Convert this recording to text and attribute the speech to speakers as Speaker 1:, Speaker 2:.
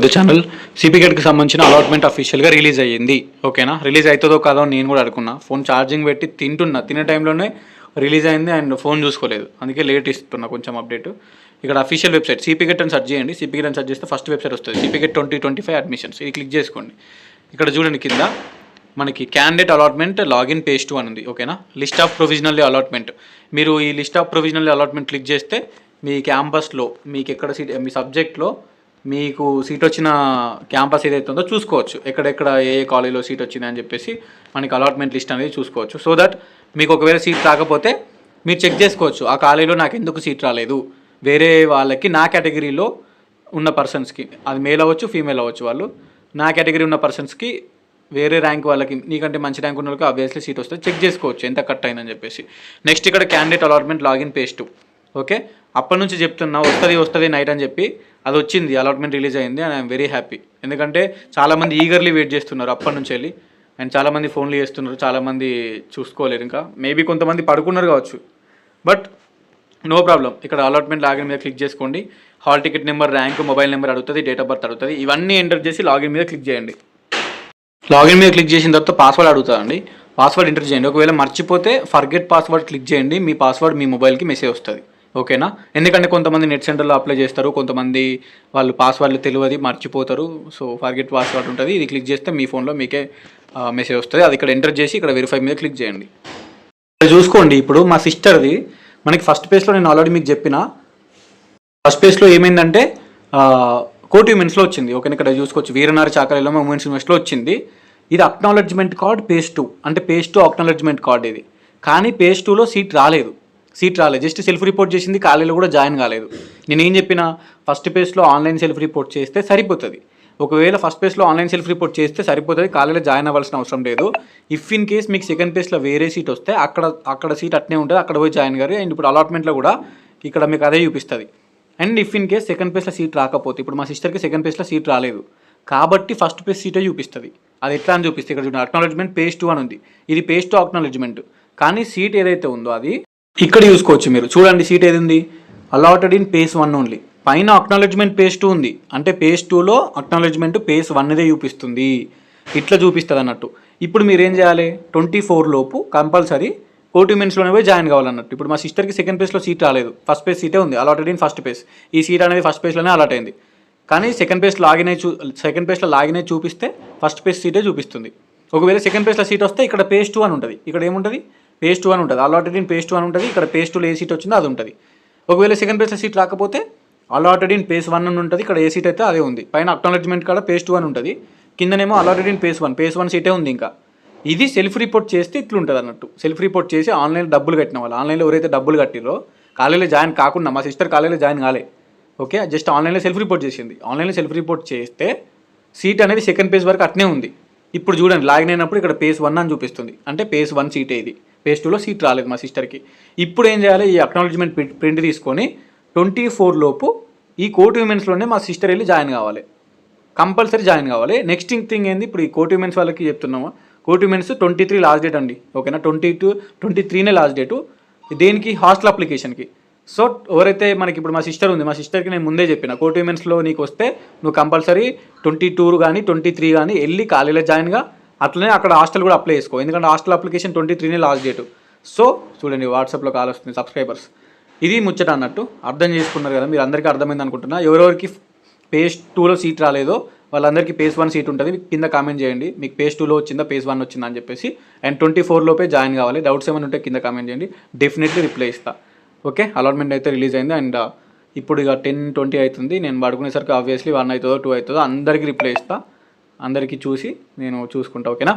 Speaker 1: The channel సిపిగెట్కి సంబంధించిన allotment అఫీషియల్గా release అయ్యింది. ఓకేనా, రిలీజ్ అవుతుందో కాదో నేను కూడా అనుకున్నా. ఫోన్ ఛార్జింగ్ పెట్టి తినే టైంలోనే రిలీజ్ అయింది అండ్ ఫోన్ చూసుకోలేదు, అందుకే లేట్ ఇస్తున్నా కొంచెం అప్డేట్. ఇక్కడ అఫీషియల్ వెబ్సైట్ సిపిగెట్ అని సెర్చ్ చేయండి. సిపిగెట్ అని సెర్చ్ చేస్తే ఫస్ట్ వెబ్సైట్ వస్తుంది, సిపిగెట్ 2025 అడ్మిషన్స్. ఇది క్లిక్ చేసుకోండి. ఇక్కడ చూడండి కింద మనకి క్యాండిడేట్ అలాట్మెంట్ లాగిన్ పేజ్ 2 అని ఉంది. ఓకేనా, లిస్ట్ ఆఫ్ ప్రొవిజనల్ అలాట్మెంట్. మీరు ఈ list of provisional allotment click చేస్తే మీ క్యాంపస్లో మీకు ఎక్కడ సీట్, మీ సబ్జెక్ట్లో మీకు సీట్ వచ్చిన క్యాంపస్ ఏదైతే ఉందో చూసుకోవచ్చు. ఎక్కడెక్కడ ఏ కాలేజీలో సీట్ వచ్చింది అని చెప్పేసి మనకి అలాట్మెంట్ లిస్ట్ అనేది చూసుకోవచ్చు. సో దట్ మీకు ఒకవేళ సీట్ రాకపోతే మీరు చెక్ చేసుకోవచ్చు, ఆ కాలేజీలో నాకు ఎందుకు సీట్ రాలేదు, వేరే వాళ్ళకి నా కేటగిరీలో ఉన్న పర్సన్స్కి, అది మేల్ అవ్వచ్చు ఫీమేల్ అవ్వచ్చు, వాళ్ళు నా కేటగిరీ ఉన్న పర్సన్స్కి వేరే ర్యాంక్ వాళ్ళకి నీకంటే మంచి ర్యాంక్ ఉన్న వాళ్ళకి ఆబ్వియస్లీ సీట్ వస్తుంది, చెక్ చేసుకోవచ్చు ఎంత కట్ అయిందని చెప్పేసి. నెక్స్ట్ ఇక్కడ candidate allotment login page 2. Okay, అప్పటి నుంచి చెప్తున్నా వస్తుంది నైట్ అని చెప్పి, అది వచ్చింది, అలాట్మెంట్ రిలీజ్ అయింది అండ్ ఐఎమ్ వెరీ హ్యాపీ. ఎందుకంటే చాలామంది ఈగర్లీ వెయిట్ చేస్తున్నారు అప్పటి నుంచి వెళ్ళి, అండ్ చాలామంది ఫోన్లు చేస్తున్నారు, చాలామంది చూసుకోలేరు, ఇంకా మేబీ కొంతమంది పడుకున్నారు కావచ్చు. బట్ నో ప్రాబ్లం, ఇక్కడ అలాట్మెంట్ లాగిన్ మీద క్లిక్ చేసుకోండి. Hall ticket number, rank, mobile number అడుగుతుంది, డేట్ ఆఫ్ బర్త్ అడుగుతుంది. ఇవన్నీ ఎంటర్ చేసి లాగిన్ మీద క్లిక్ చేయండి. లాగిన్ మీద క్లిక్ చేసిన తర్వాత పాస్వర్డ్ అడుగుతుందండి, పాస్వర్డ్ ఎంటర్ చేయండి. ఒకవేళ మర్చిపోతే ఫర్గెట్ పాస్వర్డ్ క్లిక్ చేయండి, మీ పాస్వర్డ్ మీ మొబైల్కి మెసేజ్ వస్తుంది. ఓకేనా, ఎందుకంటే కొంతమంది నెట్ సెంటర్లో అప్లై చేస్తారు, కొంతమంది వాళ్ళు పాస్వర్డ్లు తెలియదు మర్చిపోతారు. సో ఫర్గెట్ పాస్వర్డ్ ఉంటుంది, ఇది క్లిక్ చేస్తే మీ ఫోన్లో మీకే మెసేజ్ వస్తుంది. అది ఇక్కడ ఎంటర్ చేసి ఇక్కడ వెరిఫై మీద క్లిక్ చేయండి. ఇక్కడ చూసుకోండి, ఇప్పుడు మా సిస్టర్ది మనకి ఫస్ట్ పేజ్లో నేను ఆల్రెడీ మీకు చెప్పిన, ఫస్ట్ పేజ్లో ఏమైందంటే కోటి ఉమెన్స్లో వచ్చింది. ఓకే, ఇక్కడ చూసుకోవచ్చు, వీరనారి చాకలిలో ఉమెన్స్ యూనివర్సిటీలో వచ్చింది. ఇది అక్నాలెడ్జ్మెంట్ కార్డ్ పేజ్ 2, అంటే పేజ్ 2 అక్నాలెడ్జ్మెంట్ కార్డ్ ఇది. కానీ పేజ్ 2లో సీట్ రాలేదు, జస్ట్ సెల్ఫ్ రిపోర్ట్ చేసింది, కాలేజీలో కూడా జాయిన్ కాలేదు. నేను ఏం చెప్పిన, ఫస్ట్ పేజ్లో ఆన్లైన్ సెల్ఫ్ రిపోర్ట్ చేస్తే సరిపోతుంది. ఒకవేళ ఫస్ట్ పేజ్లో ఆన్లైన్ సెల్ఫ్ రిపోర్ట్ చేస్తే సరిపోతుంది, కాలేజీలో జాయిన్ అవ్వాల్సిన అవసరం లేదు. ఇఫ్ ఇన్ కేస్ మీకు సెకండ్ పేజ్లో వేరే సీట్ వస్తే అక్కడ సీట్ అట్నే ఉంటుంది, అక్కడ పోయి జాయిన్ గారు. అండ్ ఇప్పుడు అలాట్మెంట్లో కూడా ఇక్కడ మీకు అదే చూపిస్తుంది. And if in case second పేజ్లో సీట్ రాకపోతే, ఇప్పుడు మా సిస్టర్కి సెకండ్ పేజ్లో సీట్ రాలేదు కాబట్టి ఫస్ట్ పేజ్ సీటే చూపిస్తుంది. అది ఎట్లా అని చూపిస్తే ఇక్కడ చూడండి, అక్నాలెడ్జ్మెంట్ పేజ్ 2 అని ఉంది, ఇది పేజ్ 2 అక్నాలెడ్జ్మెంట్. కానీ సీట్ ఏదైతే ఉందో అది ఇక్కడ చూసుకోవచ్చు. మీరు చూడండి, సీట్ ఏది ఉంది, అలాటెడ్ ఇన్ పేజ్ 1 ఓన్లీ. పైన అక్నాలెడ్జ్మెంట్ పేజ్ 2 ఉంది, అంటే పేజ్ 2లో అక్నాలెడ్జ్మెంట్ పేజ్ 1దే చూపిస్తుంది, ఇట్లా చూపిస్తుంది అన్నట్టు. ఇప్పుడు మీరు ఏం చేయాలి, 24 లోపు కంపల్సరీ కోటి ఉమెన్స్లోనే పోయి జాయిన్ కావాలన్నట్టు. ఇప్పుడు మా సిస్టర్కి సెకండ్ పేజ్లో సీట్ రాలేదు, ఫస్ట్ పేజ్ సీటే ఉంది, అలాటెడ్ ఇన్ ఫస్ట్ పేజ్. ఈ సీట్ అనేది ఫస్ట్ పేజ్లోనే అలాట్ అయింది, కానీ సెకండ్ పేజ్లో లాగిన్ అయి చూపిస్తే ఫస్ట్ పేజ్ సీటే చూపిస్తుంది. ఒకవేళ సెకండ్ పేజ్లో సీట్ వస్తే ఇక్కడ పేజ్ 2 అని ఉంటుంది, ఇక్కడ ఏముంటుంది పేజ్ 2 అని ఉంటుంది, అలాటెడ్ ఇన్ పేజ్ 2 అని ఉంటుంది, ఇక్కడ పేజ్ 2లో ఏ సీట్ వచ్చిందో అది ఉంటుంది. ఒకవేళ సెకండ్ పేజ్లో సీట్ రాకపోతే అలాటెడ్ ఇన్ పేజ్ 1 అని ఉంటుంది, ఇక్కడ ఏ సీట్ అయితే అదే ఉంది. పైన అక్నాలెడ్జ్మెంట్ కాడ పేజ్ 2 అని ఉంటుంది, కిందనేమో అలాటెడ్ ఇన్ పేజ్ 1 సీటే ఉంది. ఇంకా ఇది సెల్ఫ్ రిపోర్ట్ చేస్తే ఇట్లుంటుంది అన్నట్టు. సెల్ఫ్ రిపోర్ట్ చేసి ఆన్లైన్లో డబ్బులు కట్టిన వాళ్ళు, ఆన్లైన్లో ఎవరైతే డబ్బులు కట్టిరో కాలేజీలో జాయిన్ కాకుండా, మా సిస్టర్ కాలేజీలో జాయిన్ కాలే, ఓకే, జస్ట్ ఆన్లైన్లో సెల్ఫ్ రిపోర్ట్ చేసింది. ఆన్లైన్లో సెల్ఫ్ రిపోర్ట్ చేస్తే సీట్ అనేది సెకండ్ పేజ్ వరకు అట్నే ఉంది. ఇప్పుడు చూడండి, లాగిన్ అయినప్పుడు ఇక్కడ పేజ్ 1 అని చూపిస్తుంది, అంటే పేజ్ 1 సీటే ఇది. పేజ్ 2లో సీట్ రాలేదు మా సిస్టర్కి. ఇప్పుడు ఏం చేయాలి, ఈ అక్నాలెడ్జ్మెంట్ ప్రింట్ తీసుకొని 24 లోపు ఈ కోటి ఉమెన్స్లోనే మా సిస్టర్ వెళ్ళి జాయిన్ కావాలి, కంపల్సరీ జాయిన్ కావాలి. నెక్స్ట్ థింగ్ ఏంది, ఇప్పుడు ఈ కోటి ఉమెన్స్ వాళ్ళకి చెప్తున్నాము, కోటి ఉమెన్స్ 23 లాస్ట్ డేట్ అండి. ఓకేనా, 23నే లాస్ట్ డేటు, దేనికి, హాస్టల్ అప్లికేషన్కి. సో ఎవరైతే మనకి ఇప్పుడు మా సిస్టర్ ఉంది, మా సిస్టర్కి నేను ముందే చెప్పిన, కోటి ఉమెన్స్లో నీకు వస్తే నువ్వు కంపల్సరీ 22 కానీ 23 కానీ వెళ్ళి కాలేజీలో జాయిన్గా, అట్లనే అక్కడ హాస్టల్ కూడా అప్లై చేసుకో, ఎందుకంటే హాస్టల్ అప్లికేషన్ 23నే లాస్ట్ డేటు. సో చూడండి, వాట్సాప్లో కాల్ వస్తుంది సబ్స్క్రైబర్స్. ఇది ముచ్చట అన్నట్టు, అర్థం చేసుకున్నారు కదా మీరు, అందరికీ అర్థమైంది అనుకుంటున్నా. ఎవరెవరికి పేజ్ 2లో సీట్ రాలేదో వాళ్ళందరికీ పేజ్ 1 సీట్ ఉంటుంది, కింద కామెంట్ చేయండి, మీకు పేజ్ 2లో వచ్చిందా పేజ్ 1 వచ్చిందా అని చెప్పేసి. అండ్ 24 లోపే జాయిన్ కావాలి. డౌట్స్ ఏమైనా ఉంటే కింద కామెంట్ చేయండి, డెఫినెట్లీ రిప్లై ఇస్తా. ఓకే, అలాట్మెంట్ అయితే రిలీజ్ అయింది. అండ్ ఇప్పుడు ఇక 10:20 అవుతుంది, నేను పడుకునేసరికి ఆబ్వియస్లీ 1 అవుతుందో 2 అవుతుందో, అందరికీ రిప్లై ఇస్తా, అందరికీ చూసి నేను చూసుకుంటా. ఓకేనా.